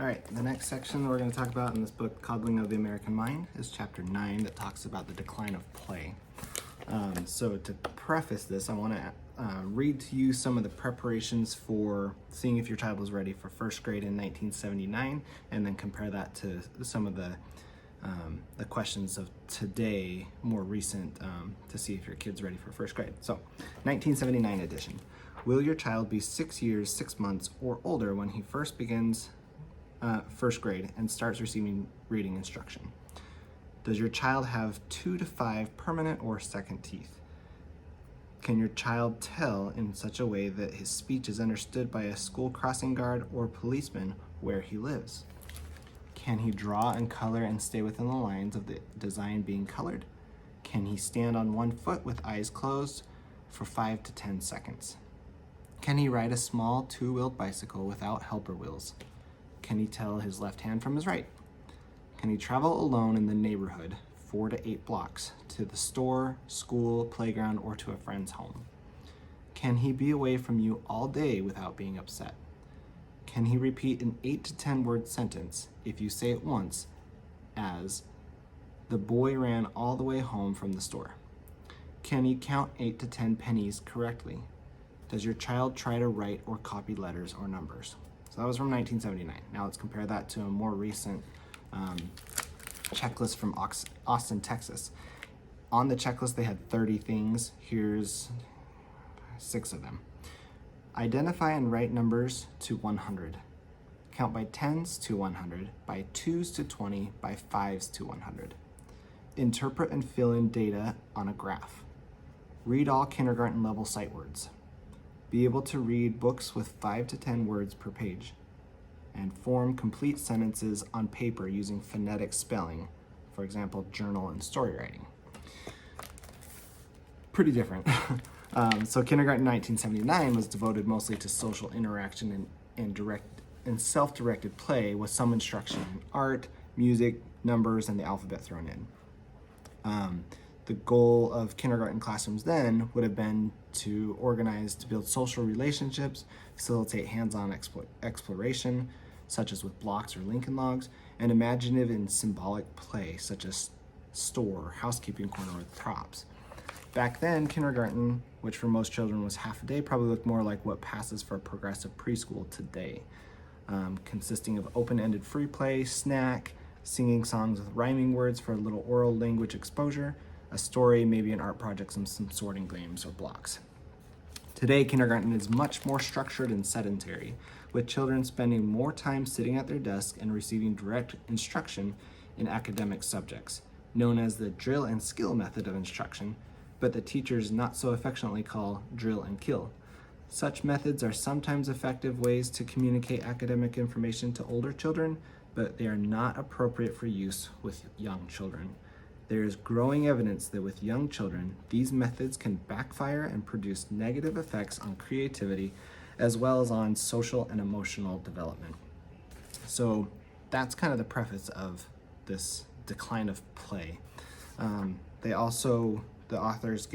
All right, the next section we're going to talk about in this book, Coddling of the American Mind, is chapter 9 that talks about the decline of play. So to preface this, I want to read to you some of the preparations for seeing if your child was ready for first grade in 1979, and then compare that to some of the questions of today, more recent, to see if your kid's ready for first grade. So, 1979 edition. Will your child be 6 years, 6 months, or older when he first begins first grade and starts receiving reading instruction? Does your child have 2 to 5 permanent or second teeth? Can your child tell in such a way that his speech is understood by a school crossing guard or policeman where he lives? Can he draw and color and stay within the lines of the design being colored? Can he stand on one foot with eyes closed for 5 to 10 seconds? Can he ride a small 2-wheeled bicycle without helper wheels? Can he tell his left hand from his right? Can he travel alone in the neighborhood 4 to 8 blocks to the store, school, playground, or to a friend's home? Can he be away from you all day without being upset? Can he repeat an 8 to 10 word sentence if you say it once, as, "The boy ran all the way home from the store"? Can he count 8 to 10 pennies correctly? Does your child try to write or copy letters or numbers? So that was from 1979. Now let's compare that to a more recent checklist from Austin, Texas. On the checklist, they had 30 things. Here's 6 of them. Identify and write numbers to 100. Count by 10s to 100, by 2s to 20, by 5s to 100. Interpret and fill in data on a graph. Read all kindergarten level sight words. Be able to read books with 5 to 10 words per page. And form complete sentences on paper using phonetic spelling, for example, journal and story writing. Pretty different. So kindergarten 1979 was devoted mostly to social interaction and self-directed play with some instruction in art, music, numbers, and the alphabet thrown in. The goal of kindergarten classrooms then would have been to organize to build social relationships, facilitate hands-on exploration, such as with blocks or Lincoln Logs, and imaginative and symbolic play, such as store, housekeeping corner with props. Back then, kindergarten, which for most children was half a day, probably looked more like what passes for progressive preschool today, consisting of open-ended free play, snack, singing songs with rhyming words for a little oral language exposure, a story, maybe an art project, some sorting games or blocks. Today, kindergarten is much more structured and sedentary, with children spending more time sitting at their desk and receiving direct instruction in academic subjects, known as the drill and skill method of instruction, but the teachers not so affectionately call drill and kill. Such methods are sometimes effective ways to communicate academic information to older children, but they are not appropriate for use with young children. There is growing evidence that with young children, these methods can backfire and produce negative effects on creativity, as well as on social and emotional development. So that's kind of the preface of this decline of play. The authors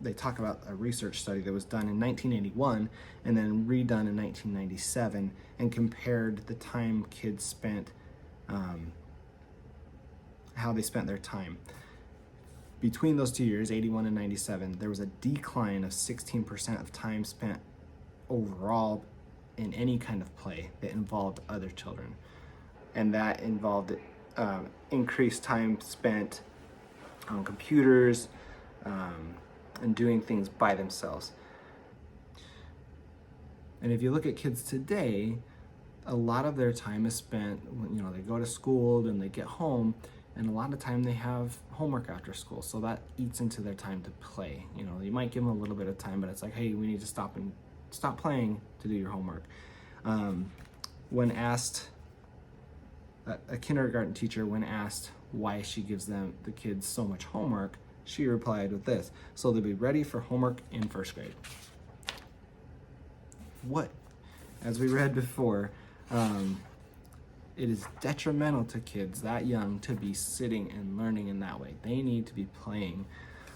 they talk about a research study that was done in 1981 and then redone in 1997 and compared the time kids spent, how they spent their time. Between those 2 years, 81 and 97, there was a decline of 16% of time spent overall in any kind of play that involved other children. And that involved increased time spent on computers and doing things by themselves. And if you look at kids today, a lot of their time is spent, they go to school, then they get home, and a lot of time they have homework after school, so that eats into their time to play. You might give them a little bit of time, but it's like, hey, we need to stop playing to do your homework. When asked, a kindergarten teacher, when asked why she gives the kids so much homework, she replied with this: so they'll be ready for homework in first grade. What? As we read before, it is detrimental to kids that young to be sitting and learning in that way. They need to be playing.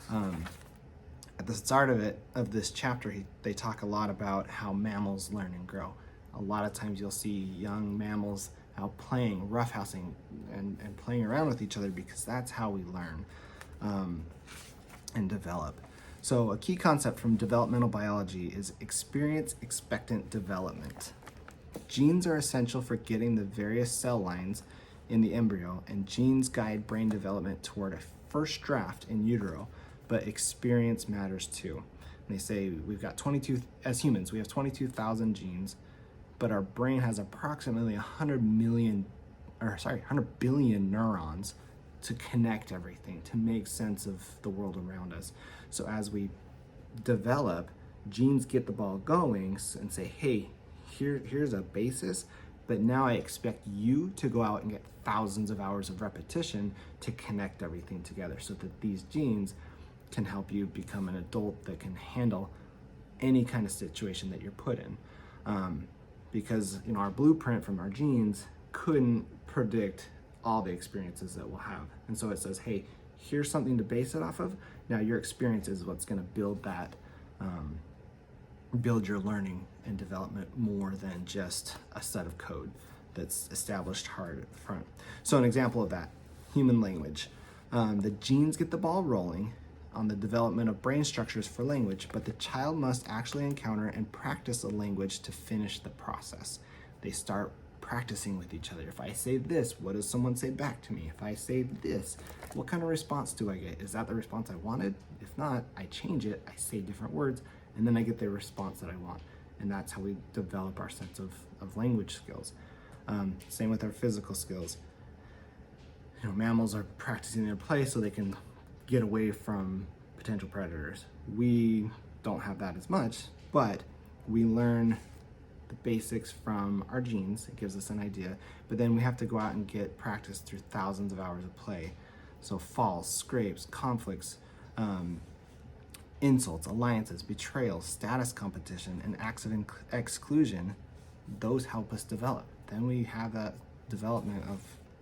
At the start of this chapter, they talk a lot about how mammals learn and grow. A lot of times you'll see young mammals how playing, roughhousing, and playing around with each other, because that's how we learn and develop. So a key concept from developmental biology is experience expectant development. Genes are essential for getting the various cell lines in the embryo, and genes guide brain development toward a first draft in utero, but experience matters too. And they say as humans, we have 22,000 genes, but our brain has approximately 100 billion neurons to connect everything, to make sense of the world around us. So as we develop, genes get the ball going and say, hey, here's a basis, but now I expect you to go out and get thousands of hours of repetition to connect everything together, so that these genes can help you become an adult that can handle any kind of situation that you're put in. Because our blueprint from our genes couldn't predict all the experiences that we'll have. And so it says, hey, here's something to base it off of. Now your experience is what's going to build that, build your learning and development more than just a set of code that's established hard at the front. So an example of that, human language. The genes get the ball rolling on the development of brain structures for language, but the child must actually encounter and practice a language to finish the process. They start practicing with each other. If I say this, what does someone say back to me? If I say this, what kind of response do I get? Is that the response I wanted? If not, I change it, I say different words, and then I get the response that I want. And that's how we develop our sense of language skills. Same with our physical skills. Mammals are practicing their play so they can get away from potential predators. We don't have that as much, but we learn the basics from our genes. It gives us an idea, but then we have to go out and get practice through thousands of hours of play. So falls, scrapes, conflicts, insults, alliances, betrayals, status competition, and acts of exclusion, those help us develop. Then we have that development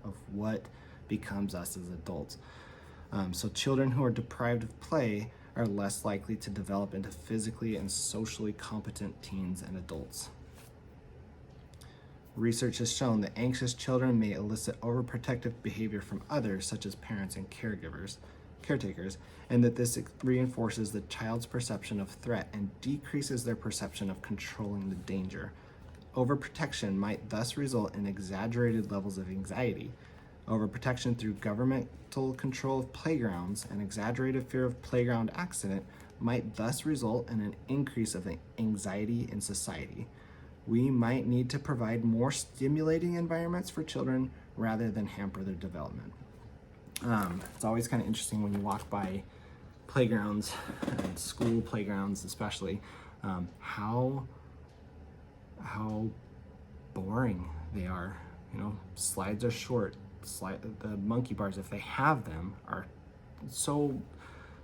of what becomes us as adults. So children who are deprived of play are less likely to develop into physically and socially competent teens and adults. Research has shown that anxious children may elicit overprotective behavior from others, such as parents and caretakers, and that this reinforces the child's perception of threat and decreases their perception of controlling the danger. Overprotection might thus result in exaggerated levels of anxiety. Overprotection through governmental control of playgrounds and exaggerated fear of playground accident might thus result in an increase of anxiety in society. We might need to provide more stimulating environments for children rather than hamper their development. It's always kind of interesting when you walk by playgrounds, and school playgrounds especially, how boring they are. Slides are short. The monkey bars, if they have them, are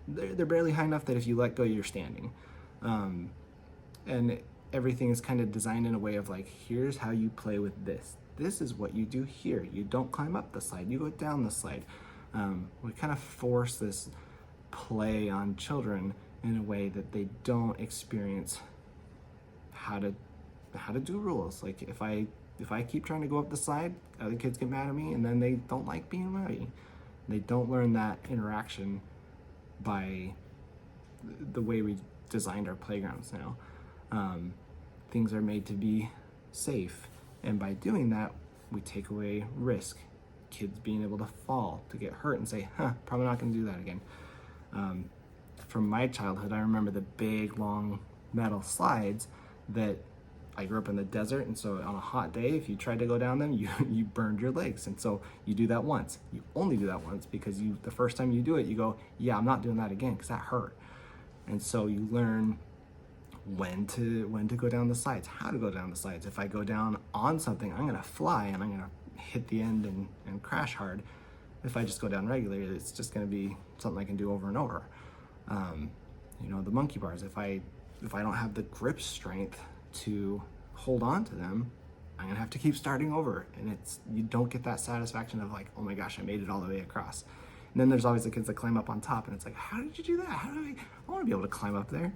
they're barely high enough that if you let go, you're standing. And everything is kind of designed in a way of like, here's how you play with this. This is what you do here. You don't climb up the slide, you go down the slide. We kind of force this play on children in a way that they don't experience how to do rules. Like if I keep trying to go up the slide, other kids get mad at me, and then they don't like being ready. They don't learn that interaction by the way we designed our playgrounds now. Things are made to be safe, and by doing that, we take away risk. Kids being able to fall, to get hurt, and say, probably not gonna do that again. From my childhood, I remember the big, long metal slides that I grew up in the desert, and so on a hot day, if you tried to go down them, you burned your legs. And so you do that once. You only do that once, because the first time you do it, you go, yeah, I'm not doing that again, because that hurt. And so you learn when to go down the slides, how to go down the slides. If I go down on something, I'm gonna fly and I'm gonna hit the end and crash hard. If I just go down regularly, it's just gonna be something I can do over and over. The monkey bars, if I don't have the grip strength to hold on to them, I'm gonna have to keep starting over, and you don't get that satisfaction of like, oh my gosh, I made it all the way across. And then there's always the kids that climb up on top, and it's like, how did you do that? I want to be able to climb up there.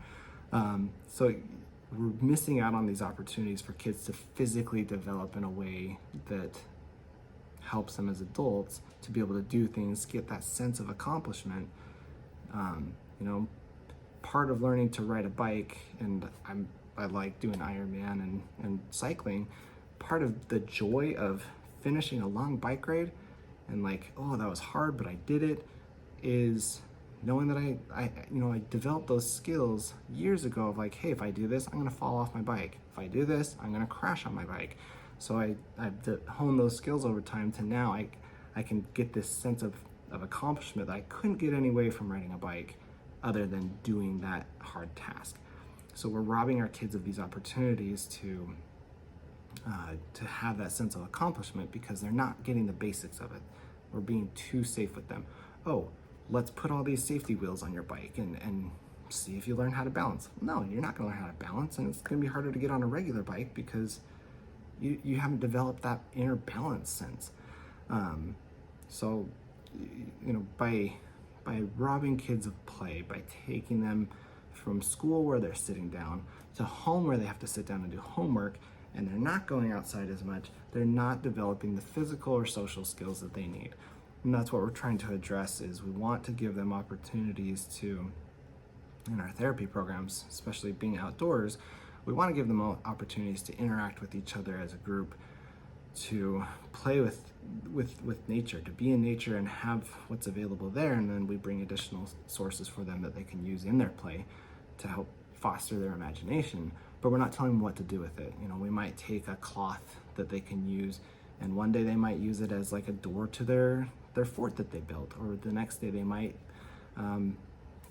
So we're missing out on these opportunities for kids to physically develop in a way that helps them as adults to be able to do things, get that sense of accomplishment. You know, part of learning to ride a bike, and I like doing Ironman and cycling, part of the joy of finishing a long bike ride and like, oh, that was hard, but I did it, is knowing that I developed those skills years ago of like, hey, if I do this, I'm gonna fall off my bike. If I do this, I'm gonna crash on my bike. So I've honed those skills over time to now I can get this sense of accomplishment that I couldn't get any way from riding a bike other than doing that hard task. So we're robbing our kids of these opportunities to have that sense of accomplishment because they're not getting the basics of it. We're being too safe with them. Oh, let's put all these safety wheels on your bike and see if you learn how to balance. No, you're not gonna learn how to balance, and it's gonna be harder to get on a regular bike because you haven't developed that inner balance sense. So, you know, by robbing kids of play, by taking them from school where they're sitting down to home where they have to sit down and do homework, and they're not going outside as much, they're not developing the physical or social skills that they need. And that's what we're trying to address, is we want to give them opportunities to, in our therapy programs, especially being outdoors, we want to give them opportunities to interact with each other as a group, to play with nature, to be in nature and have what's available there, and then we bring additional sources for them that they can use in their play to help foster their imagination. But we're not telling them what to do with it. You know, we might take a cloth that they can use, and one day they might use it as like a door to their fort that they built, or the next day they might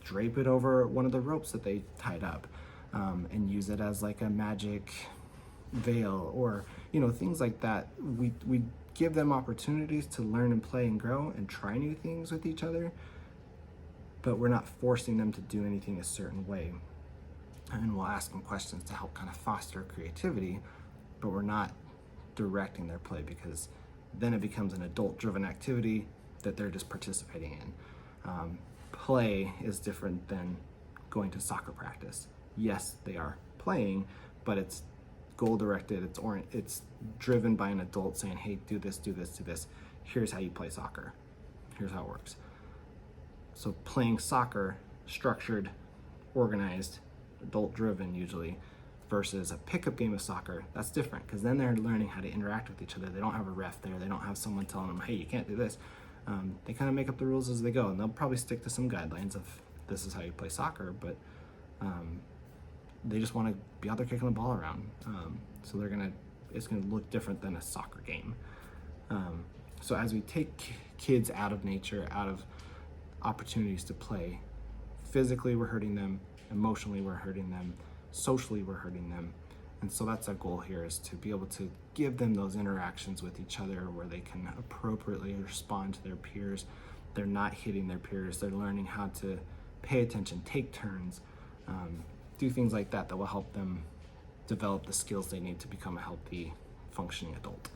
drape it over one of the ropes that they tied up, and use it as like a magic veil, or you know, things like that. We give them opportunities to learn and play and grow and try new things with each other, but we're not forcing them to do anything a certain way. And we'll ask them questions to help kind of foster creativity, but we're not directing their play, because then it becomes an adult-driven activity that they're just participating in. Play is different than going to soccer practice. Yes, they are playing, but it's goal-directed, it's driven by an adult saying, hey, do this, do this, do this. Here's how you play soccer. Here's how it works. So playing soccer, structured, organized, adult-driven usually, versus a pickup game of soccer, that's different, because then they're learning how to interact with each other. They don't have a ref there. They don't have someone telling them, hey, you can't do this. They kind of make up the rules as they go, and they'll probably stick to some guidelines of this is how you play soccer, but they just want to be out there kicking the ball around. So it's gonna look different than a soccer game. So as we take kids out of nature, out of opportunities to play, physically we're hurting them, emotionally we're hurting them, socially we're hurting them. And so that's our goal here, is to be able to give them those interactions with each other where they can appropriately respond to their peers. They're not hitting their peers. They're learning how to pay attention, take turns, do things like that that will help them develop the skills they need to become a healthy, functioning adult.